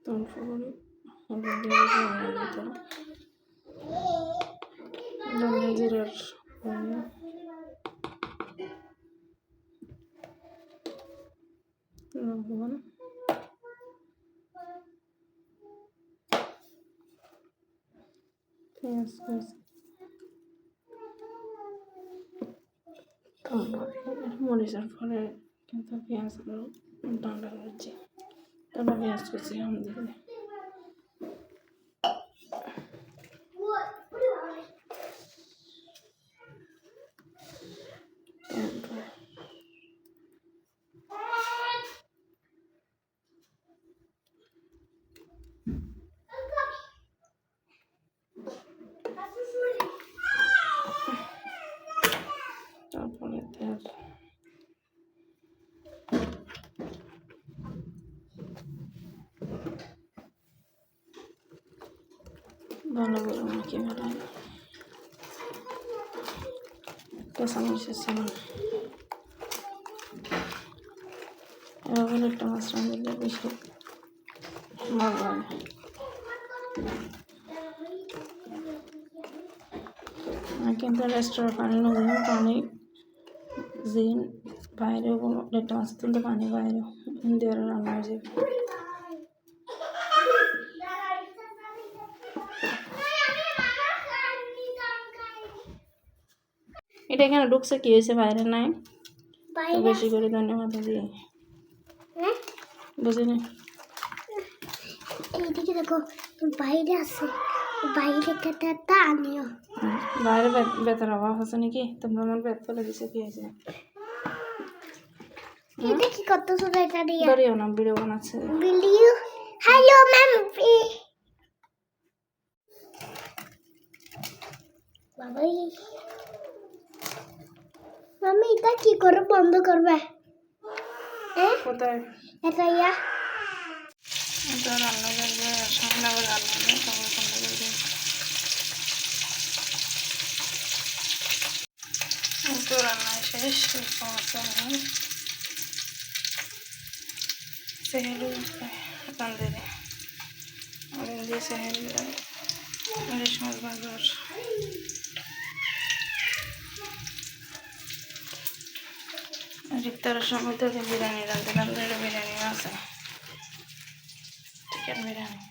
তারপরে হলুদ দিয়ে দিতে ধনিয়া জিরার লবণ পেঁয়াজ মরিচের পরে কিন্তু পেঁয়াজগুলো ঠান্ডা করছি, তারপর পেঁয়াজ কুচি আমি দিয়ে তারপরে তেল ভালো করে মাখিয়ে ফেলাই, কাঁচামরিচের সামান এভাবে একটা মাছ রাঁধলে বেশি ভালো হয়। কিন্তু রেস্টুরেন্ট পানি নদী পানি জিন বাইরেও একটা মাছ তুলতে পানি বাইরেও দিয়ে রান্না হয়ে যাবে। এটা এখানে ঢুকছে কি হয়েছে বাইরে নাই বেশি করে ধন্যবাদ দিয়ে বুঝিনি। এইদিকে দেখো বাইরে আছে, বাইরে কেটে আনিও। বাইরে বেতার অভাব আছে নাকি? তোমরা আমার বেত ফেলে দিছে কি হয়েছে? এটা কি করতেছো? এটা দিয়ে ধরিও না, ভিডিও বানাচ্ছে। ভিডিও হ্যালো ম্যাম বাবাই মামি এটা কি করে বন্ধ করবে? কোথায় এটা ইয়া এটা রান্না করবে, ঠান্ডা করে রান্না করবে, তারপরে ঠান্ডা করবে। তো রান্না শেষ, সেহেলু রান্ধে ওরেন দিয়ে সেহেলু ইলিশ মাছ বাজার ইফতারের সময় তো বিরিয়ানি রান্ধতে বিরিয়ানি আছে, চিকেন বিরিয়ানি।